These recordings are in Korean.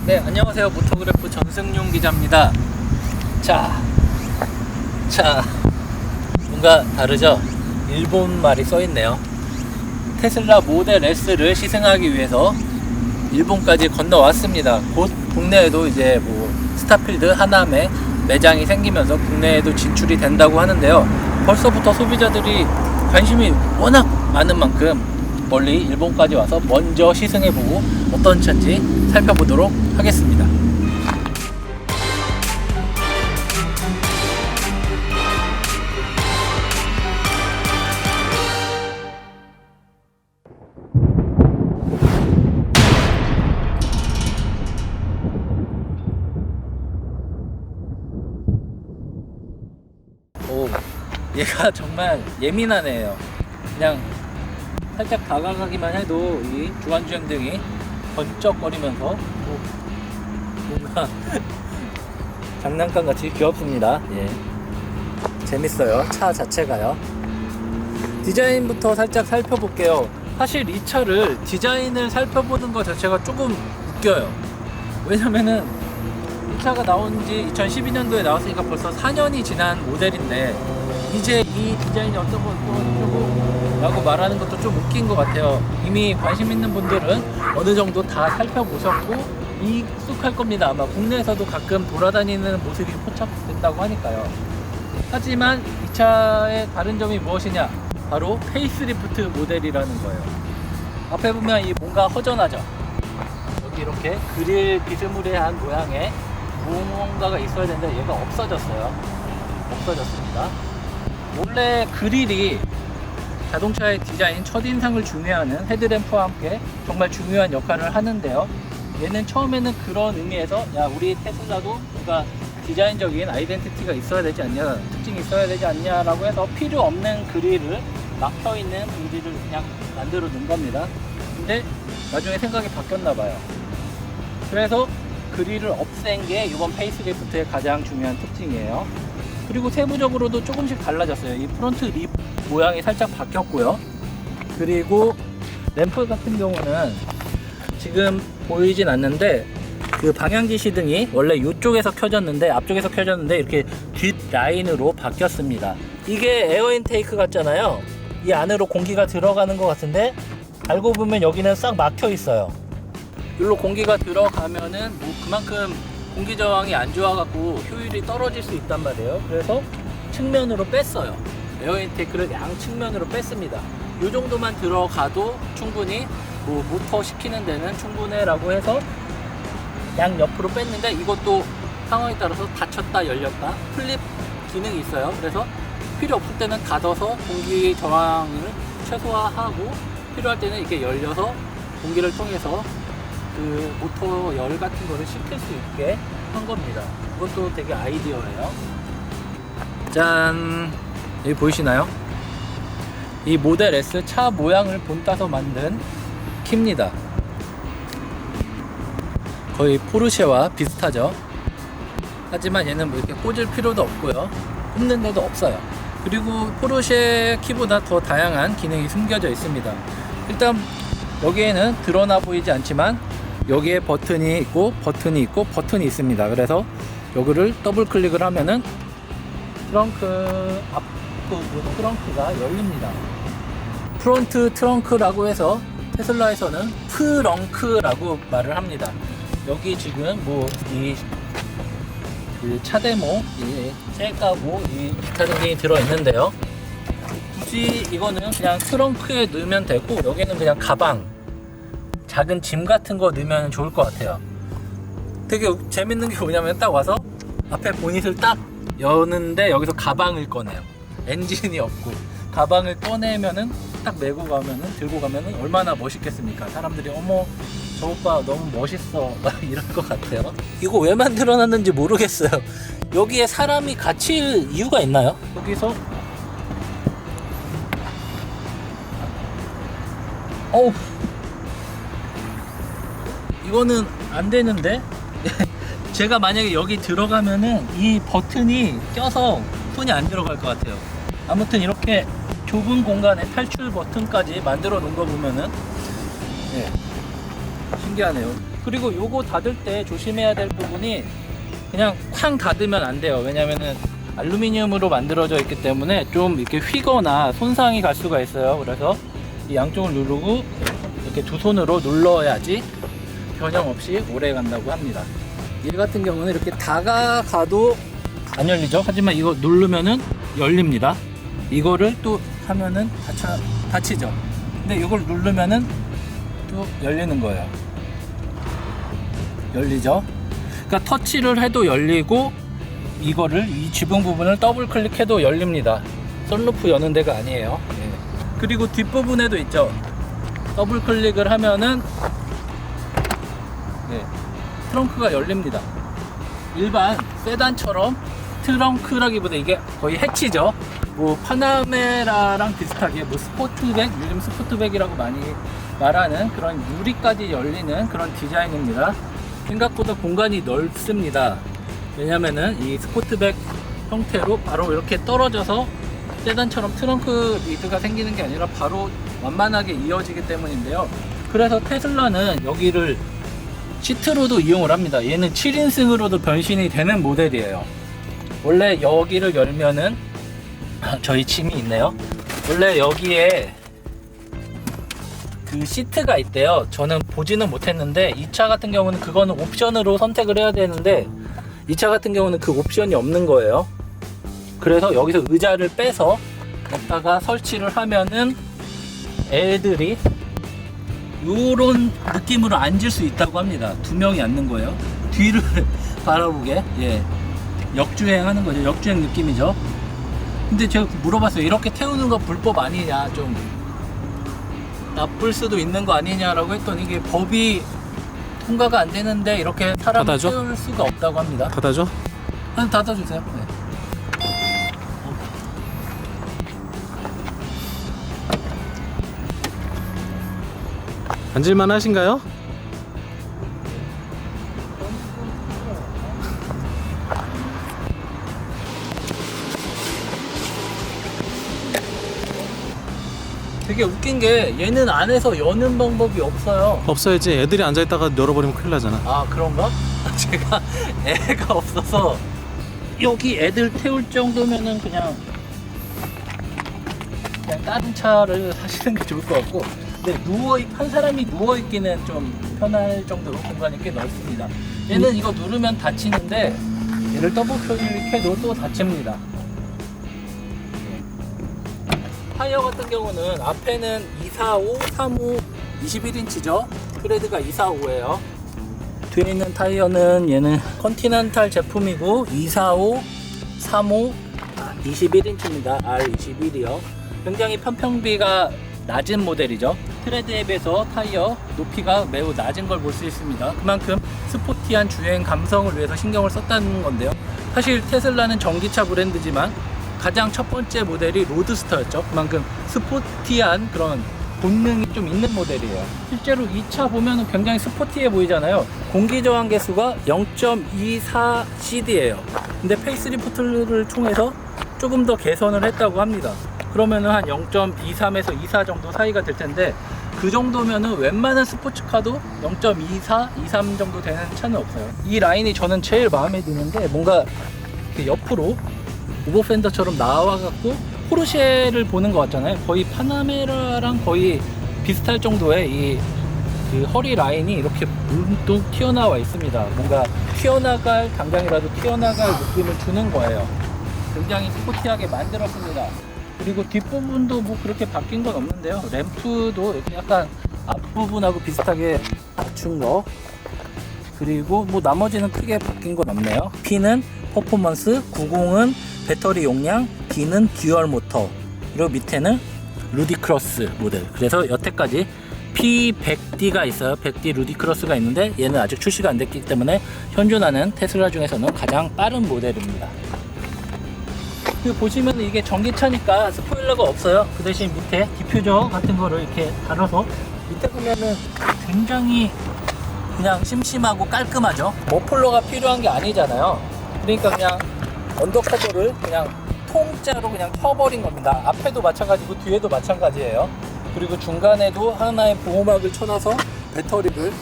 네, 안녕하세요. 모토그래프 전승용 기자입니다. 자, 뭔가 다르죠? 일본 말이 써있네요. 테슬라 모델 S를 시승하기 위해서 일본까지 건너왔습니다. 곧 국내에도 이제 뭐 스타필드 하남에 매장이 생기면서 국내에도 진출이 된다고 하는데요. 벌써부터 소비자들이 관심이 워낙 많은 만큼 멀리 일본까지 와서 먼저 시승해보고 어떤 차인지 살펴보도록 하겠습니다. 오, 얘가 정말 예민한 애예요. 그냥 살짝 다가가기만 해도 이 주간주행등이 번쩍거리면서 뭔가 장난감같이 귀엽습니다. 예. 재밌어요. 차 자체가요. 디자인부터 살짝 살펴볼게요. 사실 이 차를 디자인을 살펴보는 것 자체가 조금 웃겨요. 왜냐면은 이 차가 나온 지 2012년도에 나왔으니까 벌써 4년이 지난 모델인데 이제 이 디자인이 어떤 거고 라고 말하는 것도 좀 웃긴 것 같아요. 이미 관심 있는 분들은 어느 정도 다 살펴보셨고 익숙할 겁니다. 아마 국내에서도 가끔 돌아다니는 모습이 포착된다고 하니까요. 하지만 이 차의 다른 점이 무엇이냐? 바로 페이스리프트 모델이라는 거예요. 앞에 보면 이 뭔가 허전하죠? 여기 이렇게 그릴 비스무리한 모양의 무언가가 있어야 되는데 얘가 없어졌어요. 없어졌습니다. 원래 그릴이 자동차의 디자인, 첫인상을 중요하는 헤드램프와 함께 정말 중요한 역할을 하는데요. 얘는 처음에는 그런 의미에서 야, 우리 테슬라도 뭔가 디자인적인 아이덴티티가 있어야 되지 않냐, 특징이 있어야 되지 않냐라고 해서 필요 없는 그릴을 막혀있는 그릴을 그냥 만들어 놓은 겁니다. 근데 나중에 생각이 바뀌었나 봐요. 그래서 그릴을 없앤 게 이번 페이스리프트의 가장 중요한 특징이에요. 그리고 세부적으로도 조금씩 달라졌어요. 이 프론트 립 모양이 살짝 바뀌었고요. 그리고 램프 같은 경우는 지금 보이진 않는데 그 방향지 시등이 원래 이쪽에서 켜졌는데 앞쪽에서 켜졌는데 이렇게 뒷 라인으로 바뀌었습니다. 이게 에어 인테이크 같잖아요. 이 안으로 공기가 들어가는 것 같은데 알고 보면 여기는 싹 막혀 있어요. 여기로 공기가 들어가면은 뭐 그만큼 공기 저항이 안 좋아갖고 효율이 떨어질 수 있단 말이에요. 그래서 측면으로 뺐어요. 에어 인테이크를 양 측면으로 뺐습니다. 이 정도만 들어가도 충분히 뭐 모터 시키는 데는 충분해라고 해서 양 옆으로 뺐는데 이것도 상황에 따라서 닫혔다 열렸다 플립 기능이 있어요. 그래서 필요 없을 때는 닫아서 공기 저항을 최소화하고 필요할 때는 이렇게 열려서 공기를 통해서 그 모터 열 같은 거를 식힐 수 있게 한 겁니다. 이것도 되게 아이디어예요. 짠! 여기 보이시나요? 이 모델 S 차 모양을 본따서 만든 키입니다. 거의 포르쉐와 비슷하죠. 하지만 얘는 뭐 이렇게 꽂을 필요도 없고요. 꼽는 데도 없어요. 그리고 포르쉐 키보다 더 다양한 기능이 숨겨져 있습니다. 일단 여기에는 드러나 보이지 않지만 여기에 버튼이 있고 버튼이 있고 버튼이 있습니다. 그래서 여기를 더블 클릭을 하면은 트렁크 앞부 트렁크가 열립니다. 프론트 트렁크라고 해서 테슬라에서는 트렁크라고 말을 합니다. 여기 지금 뭐 이 그 차데모, 이 셀카고, 이 기타 등등이 들어있는데요. 굳이 이거는 그냥 트렁크에 넣으면 되고 여기는 그냥 가방, 작은 짐 같은 거 넣으면 좋을 것 같아요. 되게 재밌는 게 뭐냐면 딱 와서 앞에 보닛을 딱 여는데 여기서 가방을 꺼내요. 엔진이 없고 가방을 꺼내면은 딱 메고 가면은, 들고 가면은 얼마나 멋있겠습니까? 사람들이 어머 저 오빠 너무 멋있어 막 이럴 것 같아요. 이거 왜 만들어놨는지 모르겠어요. 여기에 사람이 갇힐 이유가 있나요? 여기서 어우, 이거는 안 되는데. 제가 만약에 여기 들어가면은 이 버튼이 껴서 손이 안 들어갈 것 같아요. 아무튼 이렇게 좁은 공간에 탈출 버튼까지 만들어 놓은 거 보면은 예, 신기하네요. 그리고 요거 닫을 때 조심해야 될 부분이 그냥 쾅 닫으면 안 돼요. 왜냐면은 알루미늄으로 만들어져 있기 때문에 좀 이렇게 휘거나 손상이 갈 수가 있어요. 그래서 이 양쪽을 누르고 이렇게 두 손으로 눌러야지 변형 없이 오래 간다고 합니다. 얘 같은 경우는 이렇게 다가가도 안 열리죠. 하지만 이거 누르면은 열립니다. 이거를 또 하면은 닫히죠. 근데 이걸 누르면은 또 열리는 거예요. 열리죠. 그러니까 터치를 해도 열리고, 이거를 이 지붕 부분을 더블 클릭해도 열립니다. 썬루프 여는 데가 아니에요. 네. 그리고 뒷부분에도 있죠. 더블 클릭을 하면은 네, 트렁크가 열립니다. 일반 세단처럼 트렁크라기보다 이게 거의 해치죠. 뭐 파나메라랑 비슷하게 뭐 스포트백, 요즘 스포트백이라고 많이 말하는 그런 유리까지 열리는 그런 디자인입니다. 생각보다 공간이 넓습니다. 왜냐면은 이 스포트백 형태로 바로 이렇게 떨어져서 세단처럼 트렁크 리드가 생기는 게 아니라 바로 완만하게 이어지기 때문인데요. 그래서 테슬라는 여기를 시트로도 이용을 합니다. 얘는 7인승으로도 변신이 되는 모델이에요. 원래 여기를 열면은 저희 침이 있네요. 원래 여기에 그 시트가 있대요. 저는 보지는 못했는데 이 차 같은 경우는 그거는 옵션으로 선택을 해야 되는데 이 차 같은 경우는 그 옵션이 없는 거예요. 그래서 여기서 의자를 빼서 여기다가 설치를 하면은 애들이 요런 느낌으로 앉을 수 있다고 합니다. 두 명이 앉는 거예요. 뒤를 바라보게. 예, 역주행하는 거죠. 역주행 느낌이죠. 근데 제가 물어봤어요. 이렇게 태우는 거 불법 아니냐, 좀 나쁠 수도 있는 거 아니냐라고 했더니 이게 법이 통과가 안 되는데 이렇게 사람을 태울 수가 없다고 합니다. 닫아줘? 한 닫아주세요. 네. 앉을만 하신가요? 되게 웃긴 게 얘는 안에서 여는 방법이 없어요. 없어야지. 애들이 앉아있다가 열어버리면 큰일 나잖아. 아, 그런가? 제가 애가 없어서 여기 애들 태울 정도면은 그냥 다른 차를 사시는 게 좋을 것 같고, 근데 한 사람이 누워있기는 좀 편할 정도로 공간이 꽤 넓습니다. 얘는 이거 누르면 닫히는데 얘를 더블 클릭해도 또 닫힙니다. 타이어 같은 경우는 앞에는 245, 35, 21인치죠. 트레드가 245예요. 뒤에 있는 타이어는 얘는 컨티넨탈 제품이고 245, 35, 21인치입니다. R21이요. 굉장히 편평비가 낮은 모델이죠. 트레드에 비해서 타이어 높이가 매우 낮은 걸 볼 수 있습니다. 그만큼 스포티한 주행 감성을 위해서 신경을 썼다는 건데요. 사실 테슬라는 전기차 브랜드지만 가장 첫 번째 모델이 로드스터였죠. 그만큼 스포티한 그런 본능이 좀 있는 모델이에요. 실제로 이 차 보면 굉장히 스포티해 보이잖아요. 공기 저항 계수가 0.24cd예요. 근데 페이스리프트를 통해서 조금 더 개선을 했다고 합니다. 그러면은 한 0.23에서 24 정도 사이가 될 텐데, 그 정도면은 웬만한 스포츠카도 0.24, 23 정도 되는 차는 없어요. 이 라인이 저는 제일 마음에 드는데, 뭔가 옆으로 오버펜더처럼 나와갖고 포르쉐를 보는 것 같잖아요. 거의 파나메라랑 거의 비슷할 정도의 그 허리 라인이 이렇게 문득 튀어나와 있습니다. 뭔가 당장이라도 튀어나갈 느낌을 주는 거예요. 굉장히 스포티하게 만들었습니다. 그리고 뒷부분도 뭐 그렇게 바뀐 건 없는데요. 램프도 이렇게 약간 앞부분하고 비슷하게 맞춘 거. 그리고 뭐 나머지는 크게 바뀐 건 없네요. P는 퍼포먼스, 90은 배터리 용량, D는 듀얼 모터, 그리고 밑에는 루디크로스 모델. 그래서 여태까지 P100D가 있어요. 100D 루디크로스가 있는데 얘는 아직 출시가 안 됐기 때문에 현존하는 테슬라 중에서는 가장 빠른 모델입니다. 보시면 이게 전기차니까 스포일러가 없어요. 그 대신 밑에 디퓨저 같은 거를 이렇게 달아서 밑에 보면은 굉장히 그냥 심심하고 깔끔하죠. 머플러가 필요한 게 아니잖아요. 그러니까 그냥 언더커버를 그냥 통짜로 그냥 펴버린 겁니다. 앞에도 마찬가지고 뒤에도 마찬가지예요. 그리고 중간에도 하나의 보호막을 쳐놔서 배터리를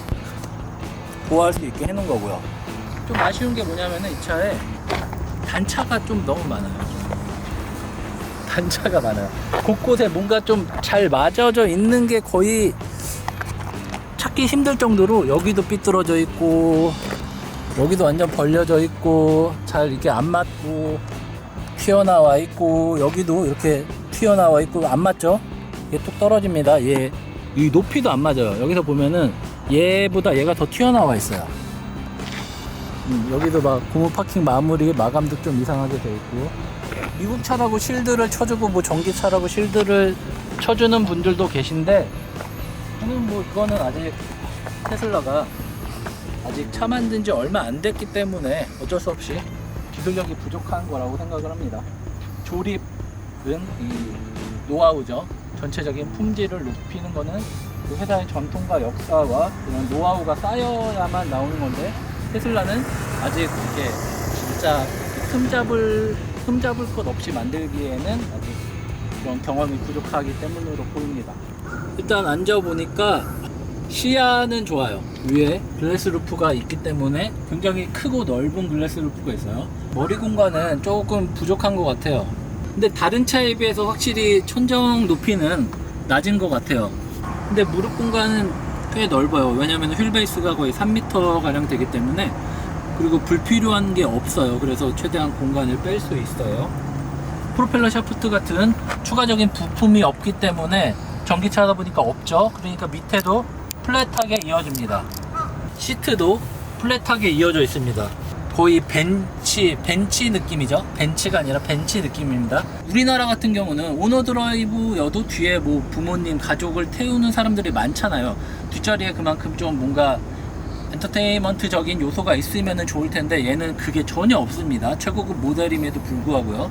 보호할 수 있게 해놓은 거고요. 좀 아쉬운 게 뭐냐면은 이 차에 단차가 좀 너무 많아요. 단차가 많아요. 곳곳에 뭔가 좀 잘 맞아져 있는 게 거의 찾기 힘들 정도로 여기도 삐뚤어져 있고 여기도 완전 벌려져 있고 잘 이렇게 안 맞고 튀어나와 있고 여기도 이렇게 튀어나와 있고 안 맞죠? 이게 뚝 떨어집니다. 얘 이 높이도 안 맞아요. 여기서 보면은 얘보다 얘가 더 튀어나와 있어요. 여기도 막 고무 파킹 마무리 마감도 좀 이상하게 돼 있고 미국 차라고 실드를 쳐주고 뭐 전기차라고 실드를 쳐주는 분들도 계신데 저는 뭐 이거는 아직 테슬라가 아직 차 만든 지 얼마 안 됐기 때문에 어쩔 수 없이 기술력이 부족한 거라고 생각을 합니다. 조립은 이 노하우죠. 전체적인 품질을 높이는 거는 그 회사의 전통과 역사와 이런 노하우가 쌓여야만 나오는 건데 테슬라는 아직 이렇게 진짜 흠잡을 것 없이 만들기에는 아직 그런 경험이 부족하기 때문으로 보입니다. 일단 앉아보니까 시야는 좋아요. 위에 글래스 루프가 있기 때문에 굉장히 크고 넓은 글래스 루프가 있어요. 머리 공간은 조금 부족한 것 같아요. 근데 다른 차에 비해서 확실히 천정 높이는 낮은 것 같아요. 근데 무릎 공간은 꽤 넓어요. 왜냐면 휠베이스가 거의 3m 가량 되기 때문에 그리고 불필요한 게 없어요. 그래서 최대한 공간을 뺄 수 있어요. 프로펠러 샤프트 같은 추가적인 부품이 없기 때문에 전기차다 보니까 없죠. 그러니까 밑에도 플랫하게 이어집니다. 시트도 플랫하게 이어져 있습니다. 거의 벤치 느낌이죠. 벤치가 아니라 벤치 느낌입니다. 우리나라 같은 경우는 오너 드라이브여도 뒤에 뭐 부모님 가족을 태우는 사람들이 많잖아요. 뒷자리에 그만큼 좀 뭔가 엔터테인먼트적인 요소가 있으면 좋을 텐데 얘는 그게 전혀 없습니다. 최고급 모델임에도 불구하고요.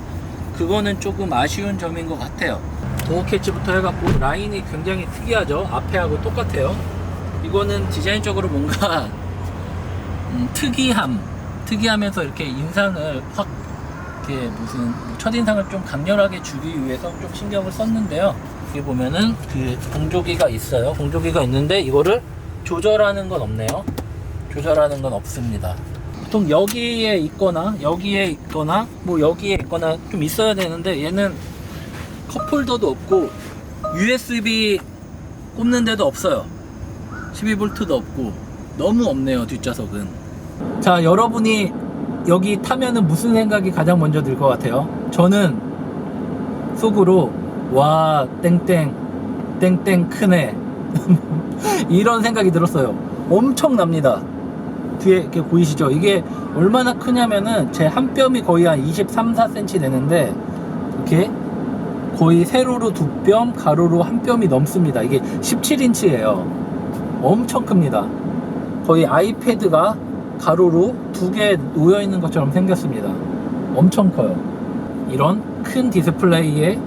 그거는 조금 아쉬운 점인 것 같아요. 도어 캐치부터 해갖고 라인이 굉장히 특이하죠. 앞에하고 똑같아요. 이거는 디자인적으로 뭔가 특이하면서 이렇게 인상을 확 이렇게 무슨 첫인상을 좀 강렬하게 주기 위해서 좀 신경을 썼는데요. 여기 보면은 그 공조기가 있어요. 공조기가 있는데 이거를 조절하는 건 없네요. 조절하는 건 없습니다. 보통 여기에 있거나 뭐 여기에 있거나 좀 있어야 되는데 얘는 컵홀더도 없고 USB 꼽는 데도 없어요. 12V도 없고 너무 없네요. 뒷좌석은. 자, 여러분이 여기 타면은 무슨 생각이 가장 먼저 들 것 같아요? 저는 속으로 와 땡땡 크네 이런 생각이 들었어요. 엄청납니다. 뒤에 이렇게 보이시죠? 이게 얼마나 크냐면은 제 한 뼘이 거의 한 23, 4cm 되는데 이렇게 거의 세로로 2뼘, 가로로 1뼘이 넘습니다. 이게 17인치예요. 엄청 큽니다. 거의 아이패드가 가로로 2개 놓여 있는 것처럼 생겼습니다. 엄청 커요. 이런 큰 디스플레이에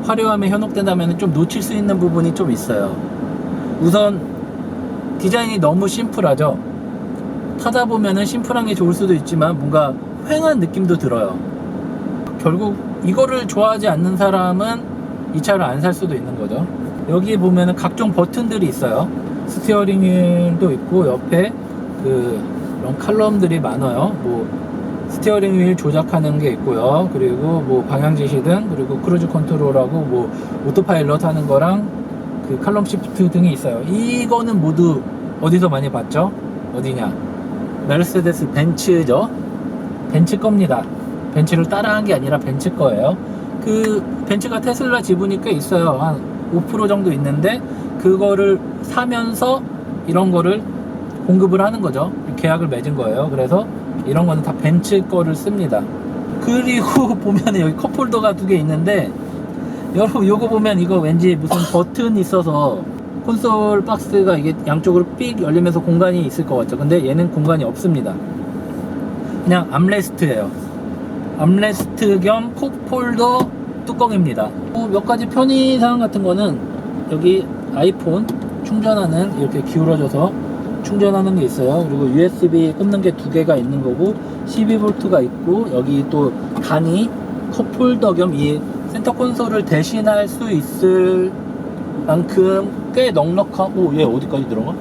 화려함이 현혹된다면 좀 놓칠 수 있는 부분이 좀 있어요. 우선 디자인이 너무 심플하죠. 타다 보면은 심플한 게 좋을 수도 있지만 뭔가 휑한 느낌도 들어요. 결국 이거를 좋아하지 않는 사람은 이 차를 안 살 수도 있는 거죠. 여기 보면은 각종 버튼들이 있어요. 스티어링 휠도 있고 옆에 이런 칼럼들이 많아요. 뭐 스티어링 휠 조작하는 게 있고요. 그리고 뭐 방향 지시등, 그리고 크루즈 컨트롤하고 뭐 오토파일럿 하는 거랑 그 칼럼 시프트 등이 있어요. 이거는 모두 어디서 많이 봤죠? 어디냐? 메르세데스 벤츠죠. 벤츠 겁니다. 벤츠를 따라한 게 아니라 벤츠 거예요. 그 벤츠가 테슬라 지분이 꽤 있어요. 한 5% 정도 있는데 그거를 사면서 이런 거를 공급을 하는 거죠. 계약을 맺은 거예요. 그래서 이런 거는 다 벤츠 거를 씁니다. 그리고 보면 여기 컵홀더가 2개 있는데 여러분 요거 보면 이거 왠지 무슨 버튼이 있어서 콘솔 박스가 이게 양쪽으로 삑 열리면서 공간이 있을 것 같죠. 근데 얘는 공간이 없습니다. 그냥 암레스트예요. 암레스트 겸 컵홀더 뚜껑입니다. 몇 가지 편의사항 같은 거는 여기 아이폰 충전하는 이렇게 기울어져서 충전하는 게 있어요. 그리고 USB 꽂는 게 2개가 있는 거고 12V가 있고 여기 또 단이 컵홀더 겸 이 센터 콘솔을 대신할 수 있을 만큼 꽤 넉넉하고 얘 어디까지 들어가?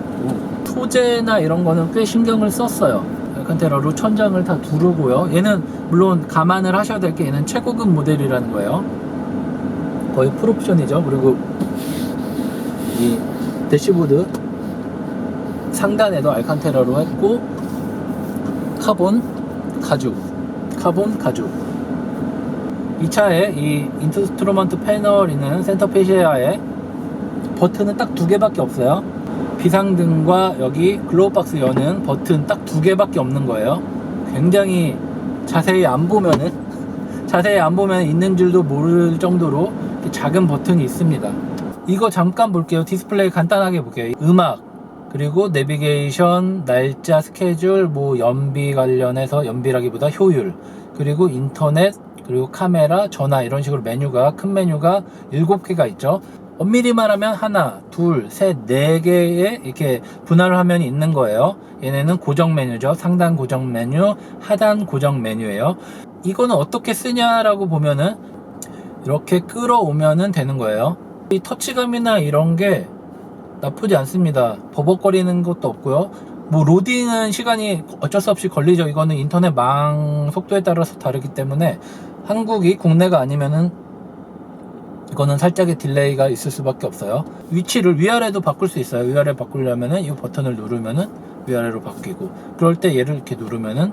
소재나 이런 거는 꽤 신경을 썼어요. 알칸테라로 천장을 다 두르고요. 얘는 물론 감안을 하셔야 될 게 얘는 최고급 모델이라는 거예요. 거의 풀옵션이죠. 그리고 이 대시보드 상단에도 알칸테라로 했고 카본 가죽 이 차에 이 인스트루먼트 패널이는 센터 페시아에 버튼은 딱 2개밖에 없어요. 비상등과 여기 글로우박스 여는 버튼 딱 2개밖에 없는 거예요. 굉장히 자세히 안 보면 있는 줄도 모를 정도로 작은 버튼이 있습니다. 이거 잠깐 볼게요. 디스플레이 간단하게 볼게요. 음악, 그리고 내비게이션, 날짜, 스케줄, 뭐 연비 관련해서, 연비라기보다 효율, 그리고 인터넷, 그리고 카메라, 전화, 이런 식으로 큰 메뉴가 7개가 있죠. 엄밀히 말하면 하나, 둘, 셋, 4개의 이렇게 분할 화면이 있는 거예요. 얘네는 고정 메뉴죠. 상단 고정 메뉴, 하단 고정 메뉴예요. 이거는 어떻게 쓰냐라고 보면은 이렇게 끌어오면은 되는 거예요. 이 터치감이나 이런 게 나쁘지 않습니다. 버벅거리는 것도 없고요. 뭐 로딩은 시간이 어쩔 수 없이 걸리죠. 이거는 인터넷망 속도에 따라서 다르기 때문에 한국이 국내가 아니면은 이거는 살짝의 딜레이가 있을 수밖에 없어요. 위치를 위아래도 바꿀 수 있어요. 위아래 바꾸려면은 이 버튼을 누르면은 위아래로 바뀌고, 그럴 때 얘를 이렇게 누르면은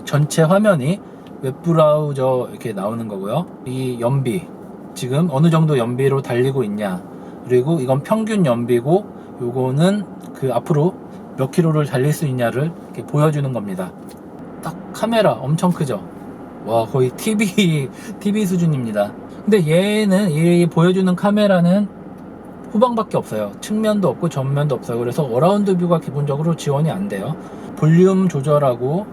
전체 화면이 웹브라우저 이렇게 나오는 거고요. 이 연비, 지금 어느 정도 연비로 달리고 있냐, 그리고 이건 평균 연비고 요거는 그 앞으로 몇 킬로를 달릴 수 있냐를 이렇게 보여주는 겁니다. 딱 카메라 엄청 크죠. 와, 거의 TV 수준입니다. 근데 얘는 이 보여주는 카메라는 후방밖에 없어요. 측면도 없고 전면도 없어요. 그래서 어라운드 뷰가 기본적으로 지원이 안 돼요. 볼륨 조절하고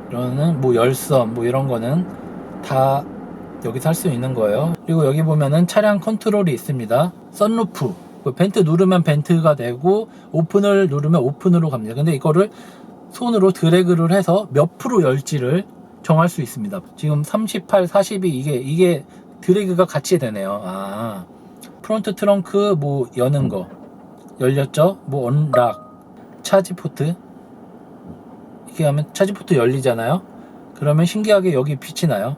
이런 뭐 열선 뭐 이런 거는 다 여기서 할 수 있는 거예요. 그리고 여기 보면은 차량 컨트롤이 있습니다. 선루프, 벤트 누르면 벤트가 되고 오픈을 누르면 오픈으로 갑니다. 근데 이거를 손으로 드래그를 해서 몇 프로 열지를 정할 수 있습니다. 지금 38, 42 이게 드래그가 같이 되네요. 아, 프론트 트렁크 뭐 여는 거 열렸죠? 뭐 언락, 차지 포트, 이렇게 하면 차지 포트 열리잖아요. 그러면 신기하게 여기 빛이 나요.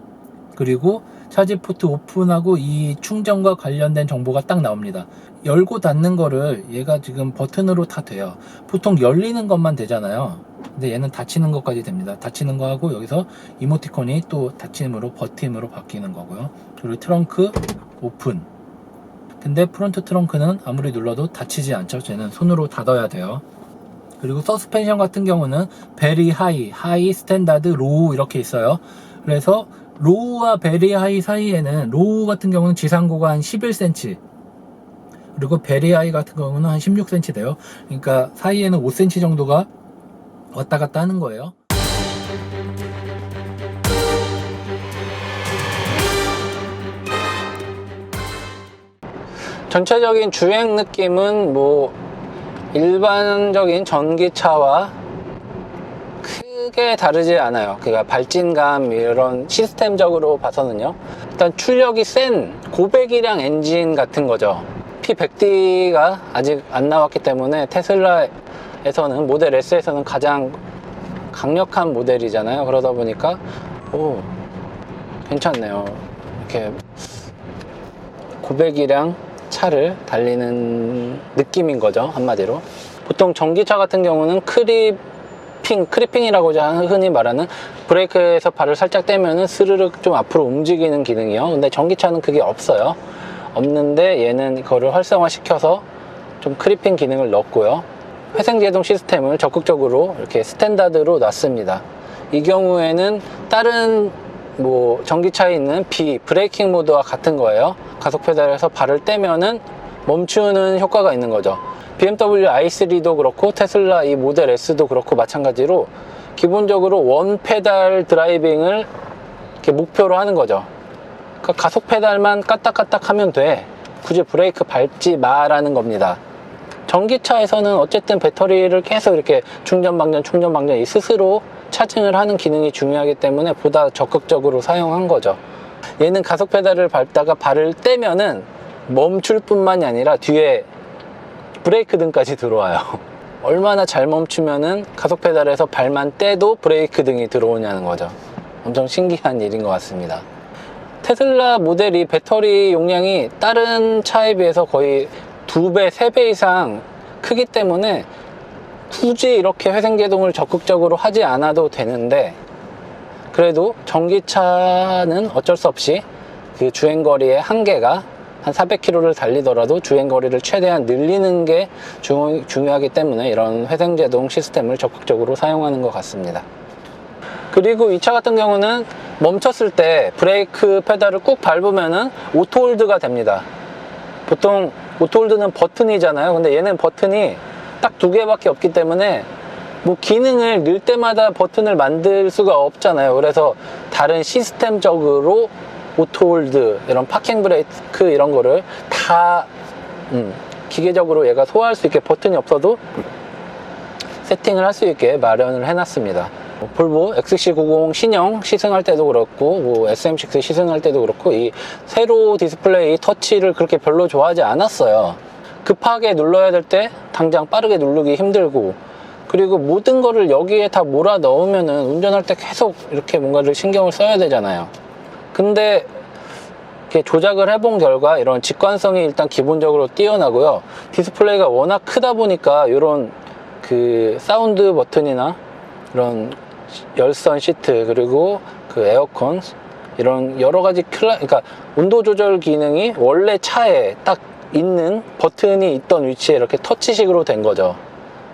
그리고 차지 포트 오픈하고 이 충전과 관련된 정보가 딱 나옵니다. 열고 닫는 거를 얘가 지금 버튼으로 다 돼요. 보통 열리는 것만 되잖아요. 근데 얘는 닫히는 것까지 됩니다. 닫히는 거 하고 여기서 이모티콘이 또 닫힘으로 버팀으로 바뀌는 거고요. 그리고 트렁크 오픈. 근데 프론트 트렁크는 아무리 눌러도 닫히지 않죠. 쟤는 손으로 닫아야 돼요. 그리고 서스펜션 같은 경우는 베리 하이, 스탠다드, 로우 이렇게 있어요. 그래서 로우와 베리 하이 사이에는, 로우 같은 경우는 지상고가 한 11cm, 그리고 베리 하이 같은 경우는 한 16cm 돼요. 그러니까 사이에는 5cm 정도가 왔다 갔다 하는 거예요. 전체적인 주행 느낌은 뭐 일반적인 전기차와 크게 다르지 않아요. 그러니까 발진감 이런 시스템적으로 봐서는요. 일단 출력이 센 고배기량 엔진 같은 거죠. P100D가 아직 안 나왔기 때문에 테슬라에서는 모델 S에서는 가장 강력한 모델이잖아요. 그러다 보니까 괜찮네요. 이렇게 고배기량 차를 달리는 느낌인 거죠, 한마디로. 보통 전기차 같은 경우는 크리핑이라고 흔히 말하는 브레이크에서 발을 살짝 떼면은 스르륵 좀 앞으로 움직이는 기능이요. 근데 전기차는 그게 없어요. 없는데 얘는 그거를 활성화시켜서 좀 크리핑 기능을 넣었고요. 회생제동 시스템을 적극적으로 이렇게 스탠다드로 놨습니다. 이 경우에는 다른 뭐 전기차에 있는 B 브레이킹 모드와 같은 거예요. 가속 페달에서 발을 떼면은 멈추는 효과가 있는 거죠. BMW i3도 그렇고 테슬라 이 모델 S도 그렇고 마찬가지로 기본적으로 원 페달 드라이빙을 이렇게 목표로 하는 거죠. 그러니까 가속 페달만 까딱까딱 하면 돼. 굳이 브레이크 밟지 마라는 겁니다. 전기차에서는 어쨌든 배터리를 계속 이렇게 충전 방전 이 스스로 차징을 하는 기능이 중요하기 때문에 보다 적극적으로 사용한 거죠. 얘는 가속 페달을 밟다가 발을 떼면은 멈출 뿐만이 아니라 뒤에 브레이크 등까지 들어와요. 얼마나 잘 멈추면은 가속 페달에서 발만 떼도 브레이크 등이 들어오냐는 거죠. 엄청 신기한 일인 것 같습니다. 테슬라 모델이 배터리 용량이 다른 차에 비해서 거의 2배, 3배 이상 크기 때문에 굳이 이렇게 회생제동을 적극적으로 하지 않아도 되는데, 그래도 전기차는 어쩔 수 없이 그 주행거리의 한계가 한 400km를 달리더라도 주행거리를 최대한 늘리는 게 중요하기 때문에 이런 회생제동 시스템을 적극적으로 사용하는 것 같습니다. 그리고 이 차 같은 경우는 멈췄을 때 브레이크 페달을 꾹 밟으면은 오토홀드가 됩니다. 보통 오토홀드는 버튼이잖아요. 근데 얘는 버튼이 딱 2개밖에 없기 때문에 뭐 기능을 넣을 때마다 버튼을 만들 수가 없잖아요. 그래서 다른 시스템적으로 오토홀드, 이런 파킹 브레이크 이런 거를 다 기계적으로 얘가 소화할 수 있게 버튼이 없어도 세팅을 할 수 있게 마련을 해놨습니다. 볼보 XC90 신형 시승할 때도 그렇고 뭐 SM6 시승할 때도 그렇고 이 세로 디스플레이 터치를 그렇게 별로 좋아하지 않았어요. 급하게 눌러야 될 때 당장 빠르게 누르기 힘들고, 그리고 모든 거를 여기에 다 몰아 넣으면은 운전할 때 계속 이렇게 뭔가를 신경을 써야 되잖아요. 근데 이렇게 조작을 해본 결과 이런 직관성이 일단 기본적으로 뛰어나고요. 디스플레이가 워낙 크다 보니까 이런 그 사운드 버튼이나 이런 열선 시트, 그리고 그 에어컨, 이런 여러 가지 그러니까 온도 조절 기능이 원래 차에 딱 있는 버튼이 있던 위치에 이렇게 터치식으로 된 거죠.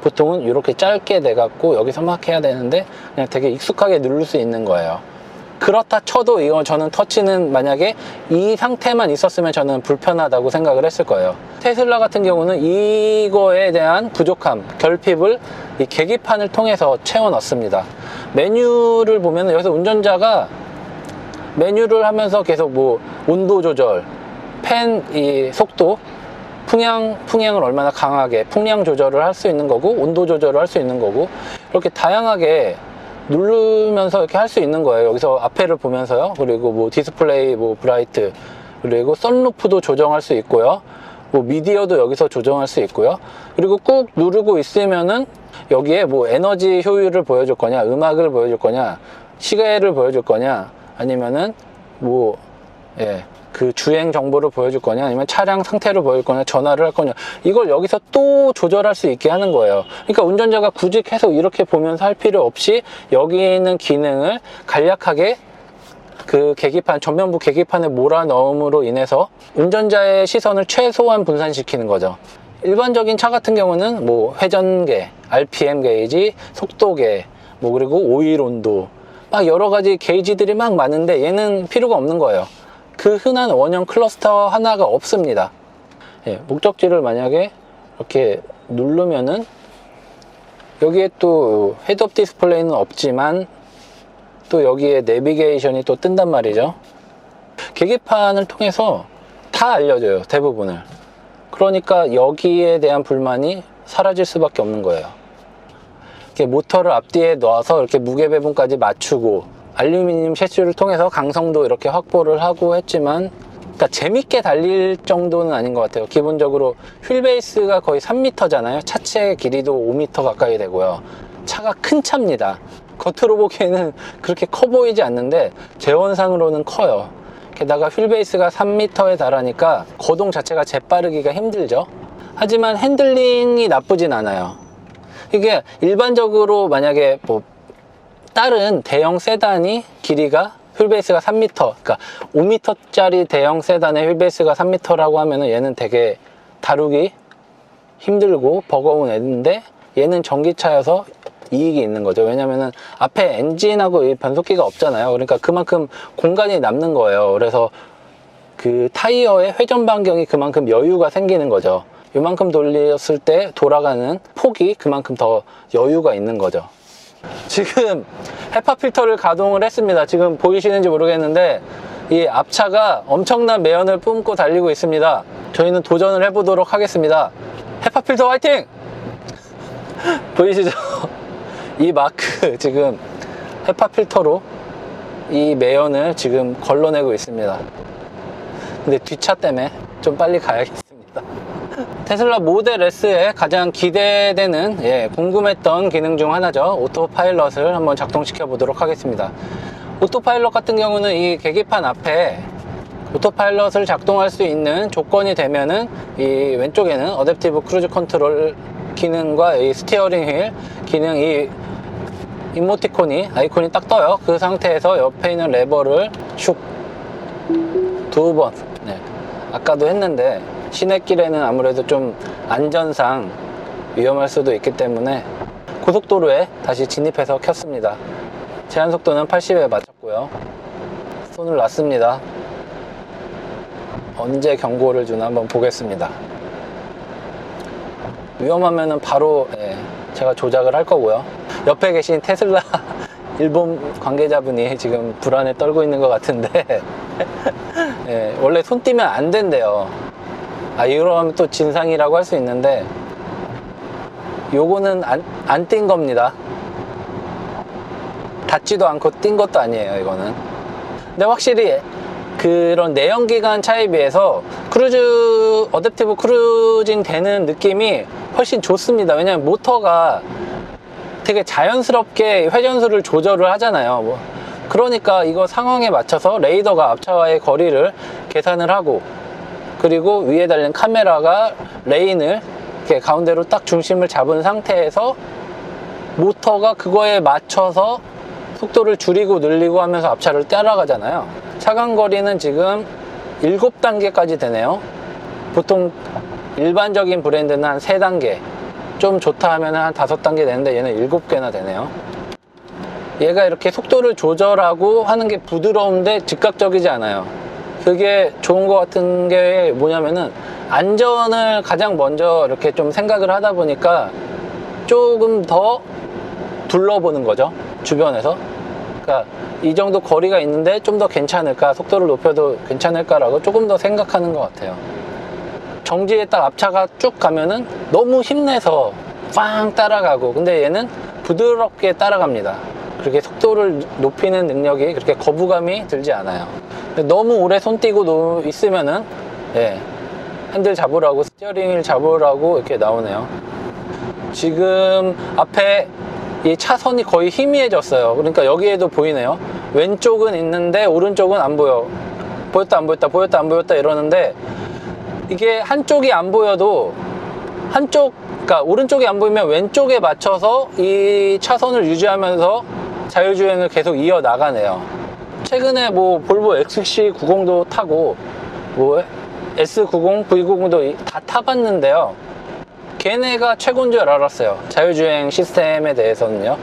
보통은 이렇게 짧게 돼 갖고 여기서 막 해야 되는데 그냥 되게 익숙하게 누를 수 있는 거예요. 그렇다 쳐도 이건 저는 터치는 만약에 이 상태만 있었으면 저는 불편하다고 생각을 했을 거예요. 테슬라 같은 경우는 이거에 대한 부족함, 결핍을 이 계기판을 통해서 채워 넣습니다. 메뉴를 보면 여기서 운전자가 메뉴를 하면서 계속 뭐 온도 조절, 팬 이 속도, 풍향을 얼마나 강하게 풍량 조절을 할 수 있는 거고, 온도 조절을 할 수 있는 거고, 이렇게 다양하게 누르면서 이렇게 할 수 있는 거예요. 여기서 앞에를 보면서요. 그리고 뭐 디스플레이, 뭐 브라이트, 그리고 선루프도 조정할 수 있고요. 뭐 미디어도 여기서 조정할 수 있고요. 그리고 꾹 누르고 있으면은 여기에 뭐 에너지 효율을 보여줄 거냐, 음악을 보여줄 거냐, 시계를 보여줄 거냐, 아니면은 뭐 그 주행 정보를 보여줄 거냐, 아니면 차량 상태를 보여줄 거냐, 전화를 할 거냐, 이걸 여기서 또 조절할 수 있게 하는 거예요. 그러니까 운전자가 굳이 계속 이렇게 보면서 할 필요 없이 여기 있는 기능을 간략하게 그 계기판, 전면부 계기판에 몰아넣음으로 인해서 운전자의 시선을 최소한 분산시키는 거죠. 일반적인 차 같은 경우는 뭐 회전계, RPM 게이지, 속도계, 뭐 그리고 오일 온도, 막 여러 가지 게이지들이 막 많은데 얘는 필요가 없는 거예요. 그 흔한 원형 클러스터 하나가 없습니다. 목적지를 만약에 이렇게 누르면은 여기에 또 헤드업 디스플레이는 없지만 또 여기에 내비게이션이 또 뜬단 말이죠. 계기판을 통해서 다 알려줘요, 대부분을. 그러니까 여기에 대한 불만이 사라질 수밖에 없는 거예요. 이렇게 모터를 앞뒤에 놔서 이렇게 무게 배분까지 맞추고 알루미늄 셰시를 통해서 강성도 이렇게 확보를 하고 했지만, 그러니까 재밌게 달릴 정도는 아닌 것 같아요. 기본적으로 휠베이스가 거의 3m잖아요. 차체 길이도 5m 가까이 되고요. 차가 큰 차입니다. 겉으로 보기에는 그렇게 커 보이지 않는데 재원상으로는 커요. 게다가 휠베이스가 3m에 달하니까 거동 자체가 재빠르기가 힘들죠. 하지만 핸들링이 나쁘진 않아요. 이게 일반적으로 만약에 뭐 다른 대형 세단이 길이가 휠베이스가 3m, 그러니까 5m짜리 대형 세단의 휠베이스가 3m라고 하면은 얘는 되게 다루기 힘들고 버거운 애인데, 얘는 전기차여서 이익이 있는 거죠. 왜냐면은 앞에 엔진하고 이 변속기가 없잖아요. 그러니까 그만큼 공간이 남는 거예요. 그래서 그 타이어의 회전 반경이 그만큼 여유가 생기는 거죠. 이만큼 돌렸을 때 돌아가는 폭이 그만큼 더 여유가 있는 거죠. 지금 헤파 필터를 가동을 했습니다. 지금 보이시는지 모르겠는데 이 앞차가 엄청난 매연을 뿜고 달리고 있습니다. 저희는 도전을 해보도록 하겠습니다. 헤파 필터 화이팅! 보이시죠? 이 마크 지금 헤파 필터로 이 매연을 지금 걸러내고 있습니다. 근데 뒷차 때문에 좀 빨리 가야겠습니다. 테슬라 모델 S에 가장 기대되는 궁금했던 기능 중 하나죠. 오토파일럿을 한번 작동시켜 보도록 하겠습니다. 오토파일럿 같은 경우는 이 계기판 앞에 오토파일럿을 작동할 수 있는 조건이 되면은 이 왼쪽에는 어댑티브 크루즈 컨트롤 기능과 이 스티어링 휠 기능, 이 이모티콘이 아이콘이 딱 떠요. 그 상태에서 옆에 있는 레버를 슉 두 번, 아까도 했는데 시내길에는 아무래도 좀 안전상 위험할 수도 있기 때문에 고속도로에 다시 진입해서 켰습니다. 제한속도는 80에 맞췄고요. 손을 놨습니다. 언제 경고를 주나 한번 보겠습니다. 위험하면은 바로 제가 조작을 할 거고요. 옆에 계신 테슬라 일본 관계자분이 지금 불안에 떨고 있는 것 같은데 원래 손 띄면 안 된대요. 이러면 또 진상이라고 할 수 있는데 요거는 안 띈 겁니다. 닿지도 않고 띈 것도 아니에요, 이거는. 근데 확실히 그런 내연기관 차에 비해서 어댑티브 크루징 되는 느낌이 훨씬 좋습니다. 왜냐면 모터가 되게 자연스럽게 회전수를 조절을 하잖아요. 그러니까 이거 상황에 맞춰서 레이더가 앞차와의 거리를 계산을 하고, 그리고 위에 달린 카메라가 레인을 이렇게 가운데로 딱 중심을 잡은 상태에서 모터가 그거에 맞춰서 속도를 줄이고 늘리고 하면서 앞차를 따라가잖아요. 차간 거리는 지금 7단계까지 되네요. 보통 일반적인 브랜드는 한 3단계, 좀 좋다 하면 한 5단계 되는데 얘는 7개나 되네요. 얘가 이렇게 속도를 조절하고 하는 게 부드러운데 즉각적이지 않아요. 그게 좋은 것 같은 게 뭐냐면은 안전을 가장 먼저 이렇게 좀 생각을 하다 보니까 조금 더 둘러보는 거죠, 주변에서. 그러니까 이 정도 거리가 있는데 좀 더 괜찮을까, 속도를 높여도 괜찮을까라고 조금 더 생각하는 것 같아요. 정지에 딱 앞차가 쭉 가면은 너무 힘내서 빵 따라가고, 근데 얘는 부드럽게 따라갑니다. 그렇게 속도를 높이는 능력이 그렇게 거부감이 들지 않아요. 너무 오래 손 띄고 있으면은 핸들 잡으라고, 스티어링 휠 잡으라고 이렇게 나오네요. 지금 앞에 이 차선이 거의 희미해졌어요. 그러니까 여기에도 보이네요. 왼쪽은 있는데 오른쪽은 안 보여. 보였다 안 보였다, 보였다 안 보였다 이러는데, 이게 한쪽이 안 보여도 그러니까 오른쪽이 안 보이면 왼쪽에 맞춰서 이 차선을 유지하면서 자율주행을 계속 이어나가네요. 최근에 뭐 볼보 XC90도 타고 뭐 S90, V90도 다 타봤는데요. 걔네가 최고인 줄 알았어요, 자율주행 시스템에 대해서는요.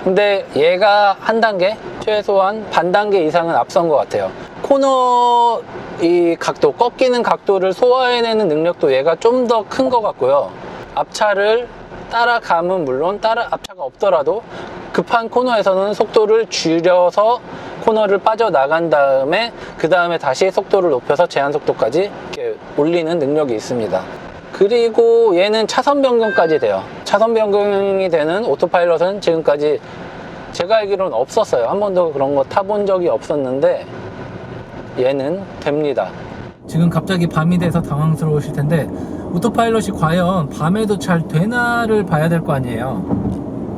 근데 얘가 한 단계, 최소한 반 단계 이상은 앞선 것 같아요. 코너 이 각도, 꺾이는 각도를 소화해내는 능력도 얘가 좀 더 큰 것 같고요. 앞차를 따라가면 물론 앞차가 없더라도 급한 코너에서는 속도를 줄여서 코너를 빠져나간 다음에 그 다음에 다시 속도를 높여서 제한 속도까지 이렇게 올리는 능력이 있습니다. 그리고 얘는 차선 변경까지 돼요. 차선 변경이 되는 오토파일럿은 지금까지 제가 알기로는 없었어요. 한 번도 그런 거 타본 적이 없었는데 얘는 됩니다. 지금 갑자기 밤이 돼서 당황스러우실 텐데, 오토파일럿이 과연 밤에도 잘 되나를 봐야 될 거 아니에요.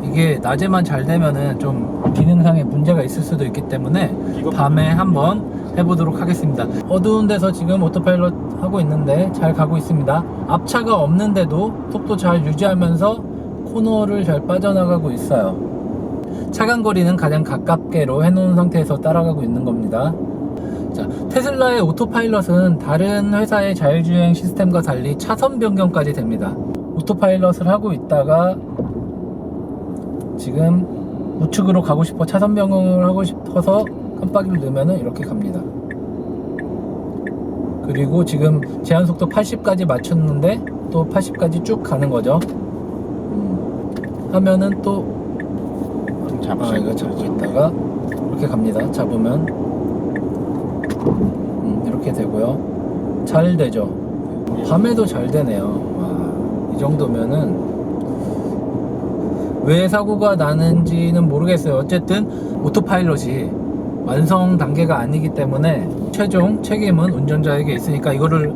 이게 낮에만 잘 되면은 좀 기능상의 문제가 있을 수도 있기 때문에 밤에 한번 해보도록 하겠습니다. 어두운 데서 지금 오토파일럿 하고 있는데 잘 가고 있습니다. 앞차가 없는데도 속도 잘 유지하면서 코너를 잘 빠져나가고 있어요. 차간 거리는 가장 가깝게로 해놓은 상태에서 따라가고 있는 겁니다. 자, 테슬라의 오토파일럿은 다른 회사의 자율주행 시스템과 달리 차선 변경까지 됩니다. 오토파일럿을 하고 있다가 지금 우측으로 가고 싶어 차선 변경을 하고 싶어서 깜빡이를 넣으면 이렇게 갑니다. 그리고 지금 제한속도 80까지 맞췄는데 또 80까지 쭉 가는 거죠. 하면은 또 이거 잡고 있다가 이렇게 갑니다. 잡으면 이렇게 되고요. 잘 되죠. 밤에도 잘 되네요. 와, 이 정도면은 왜 사고가 나는지는 모르겠어요. 어쨌든 오토파일럿이 완성 단계가 아니기 때문에 최종 책임은 운전자에게 있으니까 이거를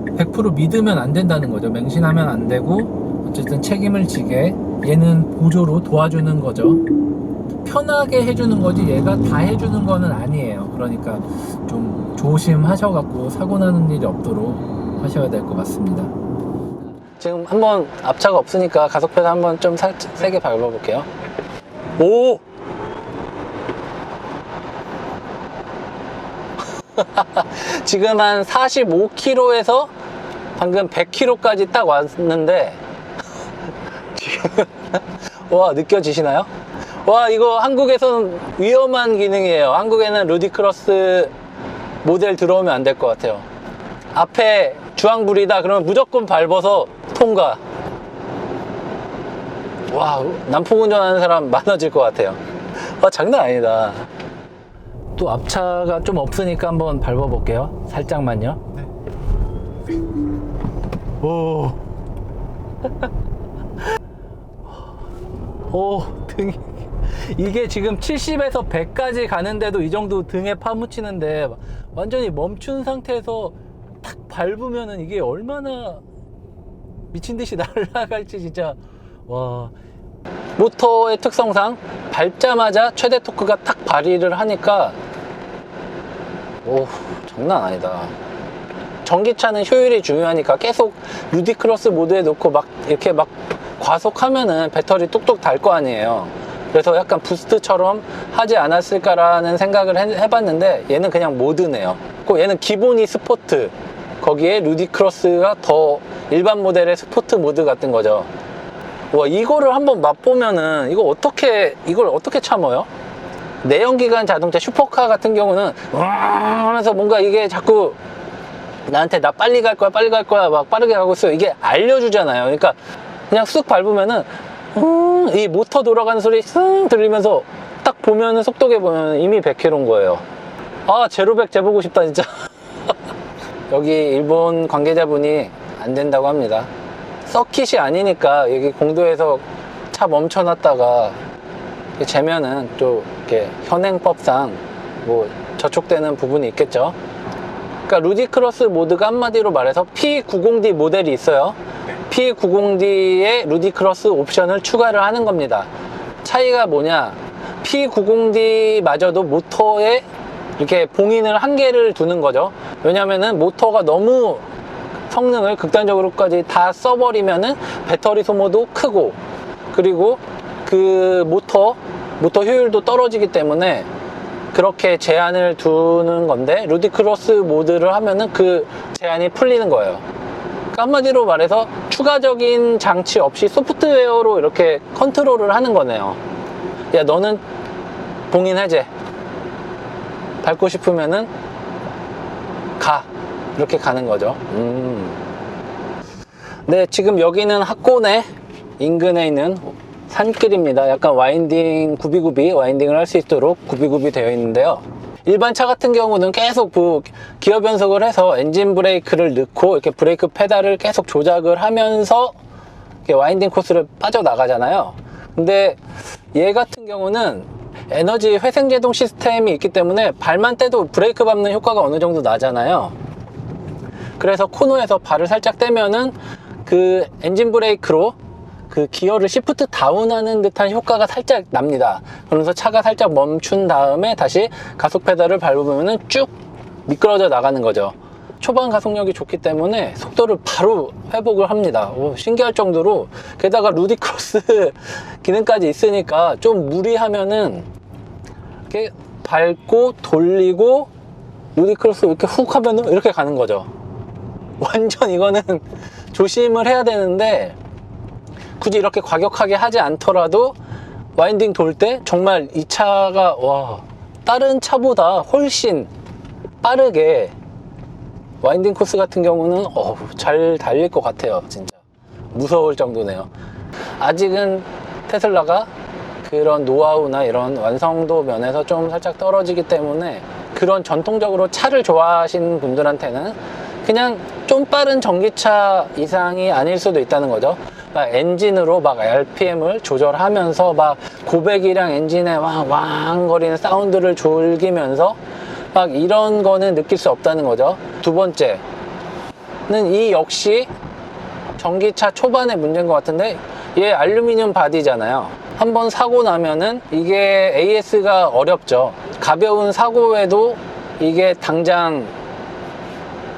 100% 믿으면 안 된다는 거죠. 맹신하면 안 되고 어쨌든 책임을 지게 얘는 보조로 도와주는 거죠. 편하게 해주는 거지 얘가 다 해주는 거는 아니에요. 그러니까 좀 조심하셔갖고 사고 나는 일이 없도록 하셔야 될 것 같습니다. 지금 한번 앞차가 없으니까 가속 페달 한번 좀 세게 밟아볼게요. 오! 지금 한 45km에서 방금 100km까지 딱 왔는데 지금 와, 느껴지시나요? 와, 이거 한국에서는 위험한 기능이에요. 한국에는 루디크로스 모델 들어오면 안 될 것 같아요. 앞에 주황불이다 그러면 무조건 밟아서 통과. 와, 난폭 운전하는 사람 많아질 것 같아요. 와, 장난 아니다. 또 앞차가 좀 없으니까 한번 밟아볼게요. 살짝만요. 네. 오. 오, 등이. 이게 지금 70에서 100까지 가는데도 이 정도 등에 파묻히는데 완전히 멈춘 상태에서 탁 밟으면은 이게 얼마나 미친듯이 날아갈지 진짜. 와. 모터의 특성상 밟자마자 최대 토크가 탁 발휘를 하니까 오, 장난 아니다. 전기차는 효율이 중요하니까 계속 루디크로스 모드에 놓고 막 이렇게 막 과속하면은 배터리 뚝뚝 달 거 아니에요. 그래서 약간 부스트처럼 하지 않았을까라는 생각을 해봤는데 얘는 그냥 모드네요. 얘는 기본이 스포트, 거기에 루디크로스가 더 일반 모델의 스포트 모드 같은 거죠. 와, 이거를 한번 맛보면은 이걸 어떻게 참아요? 내연기관 자동차 슈퍼카 같은 경우는 와 하면서 뭔가 이게 자꾸 나한테 나 빨리 갈 거야 막 빠르게 가고 있어요. 이게 알려주잖아요. 그러니까 그냥 쑥 밟으면은 이 모터 돌아가는 소리 쓱 들리면서 딱 보면은 속도계 보면 이미 100km인 거예요. 아, 제로백 재보고 싶다 진짜. 여기 일본 관계자분이 안 된다고 합니다. 서킷이 아니니까 여기 공도에서 차 멈춰놨다가 재면은 또 이렇게 현행법상 뭐 저촉되는 부분이 있겠죠. 그러니까 루디크로스 모드가 한마디로 말해서 P90D 모델이 있어요. P90D에 루디크로스 옵션을 추가를 하는 겁니다. 차이가 뭐냐? P90D마저도 모터에 이렇게 봉인을 한계를 두는 거죠. 왜냐면은 모터가 너무 성능을 극단적으로까지 다 써버리면은 배터리 소모도 크고, 그리고 그 모터 효율도 떨어지기 때문에 그렇게 제한을 두는 건데, 루디크로스 모드를 하면은 그 제한이 풀리는 거예요. 그러니까 한마디로 말해서 추가적인 장치 없이 소프트웨어로 이렇게 컨트롤을 하는 거네요. 야, 너는 봉인 해제, 밟고 싶으면은 가, 이렇게 가는 거죠. 네, 지금 여기는 학고내 인근에 있는 산길입니다. 약간 와인딩, 구비구비 와인딩을 할 수 있도록 구비구비 되어 있는데요. 일반 차 같은 경우는 계속 기어 변속을 해서 엔진 브레이크를 넣고 이렇게 브레이크 페달을 계속 조작을 하면서 이렇게 와인딩 코스를 빠져나가잖아요. 근데 얘 같은 경우는 에너지 회생제동 시스템이 있기 때문에 발만 떼도 브레이크 밟는 효과가 어느 정도 나잖아요. 그래서 코너에서 발을 살짝 떼면은 그 엔진 브레이크로 그 기어를 시프트 다운하는 듯한 효과가 살짝 납니다. 그러면서 차가 살짝 멈춘 다음에 다시 가속 페달을 밟으면 쭉 미끄러져 나가는 거죠. 초반 가속력이 좋기 때문에 속도를 바로 회복을 합니다. 오, 신기할 정도로. 게다가 루디크로스 기능까지 있으니까 좀 무리하면은 이렇게 밟고 돌리고 루디크로스 이렇게 훅 하면은 이렇게 가는 거죠. 완전 이거는 조심을 해야 되는데, 굳이 이렇게 과격하게 하지 않더라도 와인딩 돌 때 정말 이 차가 다른 차보다 훨씬 빠르게 와인딩 코스 같은 경우는 잘 달릴 것 같아요. 진짜 무서울 정도네요. 아직은 테슬라가 그런 노하우나 이런 완성도 면에서 좀 살짝 떨어지기 때문에 그런 전통적으로 차를 좋아하시는 분들한테는 그냥 좀 빠른 전기차 이상이 아닐 수도 있다는 거죠. 막 엔진으로 막 RPM을 조절하면서 막 고배기량 엔진에 왕거리는 사운드를 즐기면서 막 이런 거는 느낄 수 없다는 거죠. 두 번째는 이 역시 전기차 초반의 문제인 것 같은데, 얘 알루미늄 바디잖아요. 한번 사고 나면은 이게 AS가 어렵죠. 가벼운 사고에도 이게 당장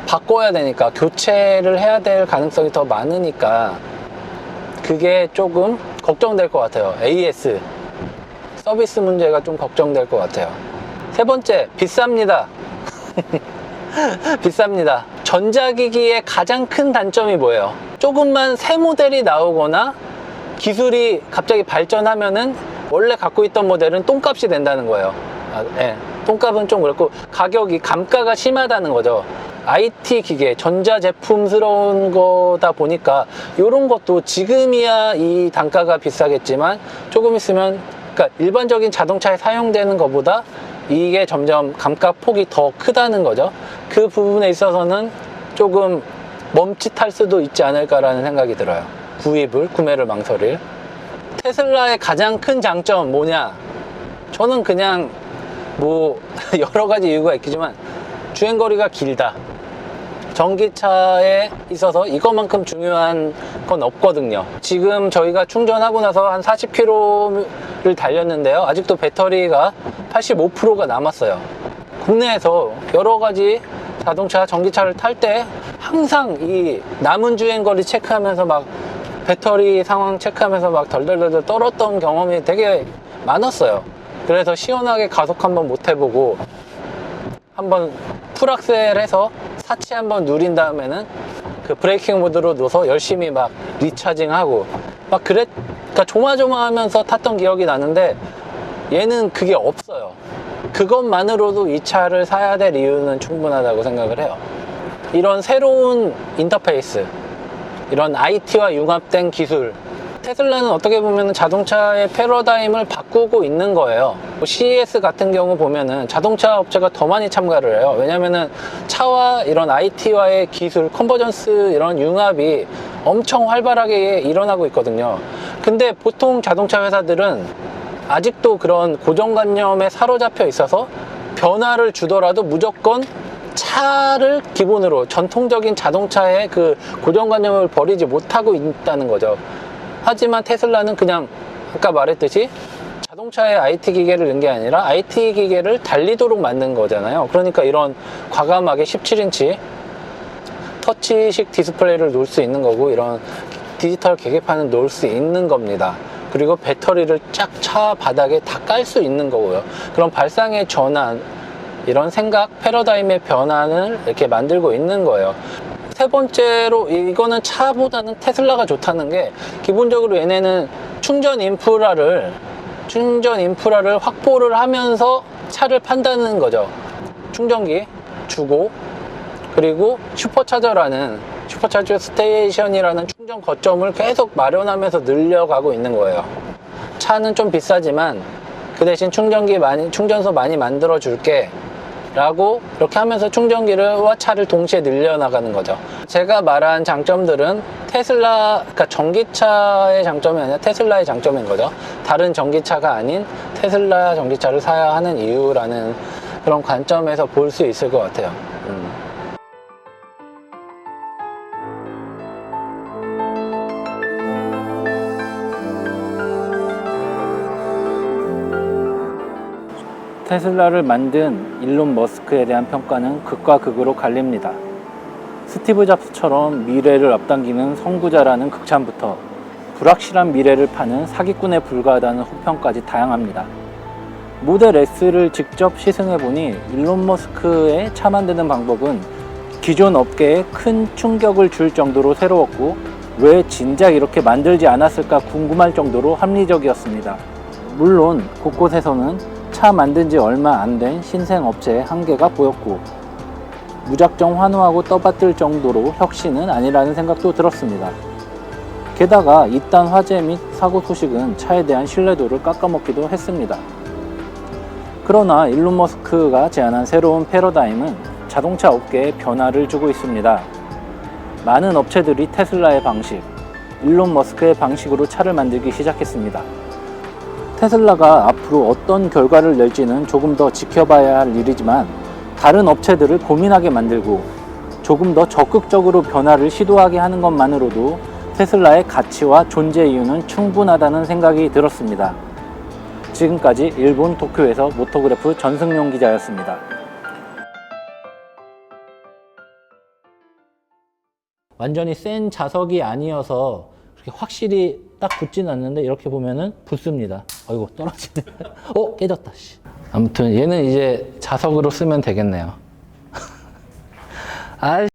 바꿔야 되니까, 교체를 해야 될 가능성이 더 많으니까 그게 조금 걱정될 것 같아요. AS 서비스 문제가 좀 걱정될 것 같아요. 세 번째, 비쌉니다. 비쌉니다. 전자기기의 가장 큰 단점이 뭐예요? 조금만 새 모델이 나오거나 기술이 갑자기 발전하면은 원래 갖고 있던 모델은 똥값이 된다는 거예요. 똥값은 좀 그렇고 가격이 감가가 심하다는 거죠. IT 기계, 전자제품스러운 거다 보니까 이런 것도 지금이야 이 단가가 비싸겠지만 조금 있으면, 그러니까 일반적인 자동차에 사용되는 것보다 이게 점점 감가 폭이 더 크다는 거죠. 그 부분에 있어서는 조금 멈칫할 수도 있지 않을까라는 생각이 들어요. 구매를 망설일. 테슬라의 가장 큰 장점 뭐냐? 저는 그냥 여러 가지 이유가 있겠지만 주행거리가 길다. 전기차에 있어서 이것만큼 중요한 건 없거든요. 지금 저희가 충전하고 나서 한 40km를 달렸는데요. 아직도 배터리가 85%가 남았어요. 국내에서 여러 가지 자동차, 전기차를 탈 때 항상 이 남은 주행거리 체크하면서 막 배터리 상황 체크하면서 막 덜덜덜 떨었던 경험이 되게 많았어요. 그래서 시원하게 가속 한번 못 해보고 한번 풀악셀 해서 사치 한번 누린 다음에는 그 브레이킹 모드로 넣어서 열심히 막 리차징하고 막 그러니까 조마조마하면서 탔던 기억이 나는데, 얘는 그게 없어요. 그것만으로도 이 차를 사야 될 이유는 충분하다고 생각을 해요. 이런 새로운 인터페이스, 이런 IT와 융합된 기술, 테슬라는 어떻게 보면 자동차의 패러다임을 바꾸고 있는 거예요. CES 같은 경우 보면은 자동차 업체가 더 많이 참가를 해요. 왜냐면은 차와 이런 IT와의 기술, 컨버전스 이런 융합이 엄청 활발하게 일어나고 있거든요. 근데 보통 자동차 회사들은 아직도 그런 고정관념에 사로잡혀 있어서 변화를 주더라도 무조건 차를 기본으로 전통적인 자동차의 그 고정관념을 버리지 못하고 있다는 거죠. 하지만 테슬라는 그냥 아까 말했듯이 자동차에 IT 기계를 넣은 게 아니라 IT 기계를 달리도록 만든 거잖아요. 그러니까 이런 과감하게 17인치 터치식 디스플레이를 놓을 수 있는 거고, 이런 디지털 계기판을 놓을 수 있는 겁니다. 그리고 배터리를 쫙 차 바닥에 다 깔 수 있는 거고요. 그런 발상의 전환, 이런 생각, 패러다임의 변환을 이렇게 만들고 있는 거예요. 세 번째로, 이거는 차보다는 테슬라가 좋다는 게, 기본적으로 얘네는 충전 인프라를 확보를 하면서 차를 판다는 거죠. 충전기 주고, 그리고 슈퍼차저 스테이션이라는 충전 거점을 계속 마련하면서 늘려가고 있는 거예요. 차는 좀 비싸지만 그 대신 충전소 많이 만들어 줄게 라고 이렇게 하면서 충전기와 차를 동시에 늘려나가는 거죠. 제가 말한 장점들은 그러니까 전기차의 장점이 아니라 테슬라의 장점인 거죠. 다른 전기차가 아닌 테슬라 전기차를 사야 하는 이유라는 그런 관점에서 볼 수 있을 것 같아요. 테슬라를 만든 일론 머스크에 대한 평가는 극과 극으로 갈립니다. 스티브 잡스처럼 미래를 앞당기는 선구자라는 극찬부터 불확실한 미래를 파는 사기꾼에 불과하다는 호평까지 다양합니다. 모델 S를 직접 시승해보니 일론 머스크의 차 만드는 방법은 기존 업계에 큰 충격을 줄 정도로 새로웠고, 왜 진작 이렇게 만들지 않았을까 궁금할 정도로 합리적이었습니다. 물론 곳곳에서는 차 만든 지 얼마 안 된 신생 업체의 한계가 보였고 무작정 환호하고 떠받들 정도로 혁신은 아니라는 생각도 들었습니다. 게다가 이딴 화재 및 사고 소식은 차에 대한 신뢰도를 깎아먹기도 했습니다. 그러나 일론 머스크가 제안한 새로운 패러다임은 자동차 업계에 변화를 주고 있습니다. 많은 업체들이 테슬라의 방식, 일론 머스크의 방식으로 차를 만들기 시작했습니다. 테슬라가 앞으로 어떤 결과를 낼지는 조금 더 지켜봐야 할 일이지만 다른 업체들을 고민하게 만들고 조금 더 적극적으로 변화를 시도하게 하는 것만으로도 테슬라의 가치와 존재 이유는 충분하다는 생각이 들었습니다. 지금까지 일본 도쿄에서 모토그래프 전승용 기자였습니다. 완전히 센 자석이 아니어서 그렇게 확실히 딱 붙진 않는데 이렇게 보면은 붙습니다. 어이구 떨어지네. 깨졌다. 씨. 아무튼 얘는 이제 자석으로 쓰면 되겠네요. 아씨.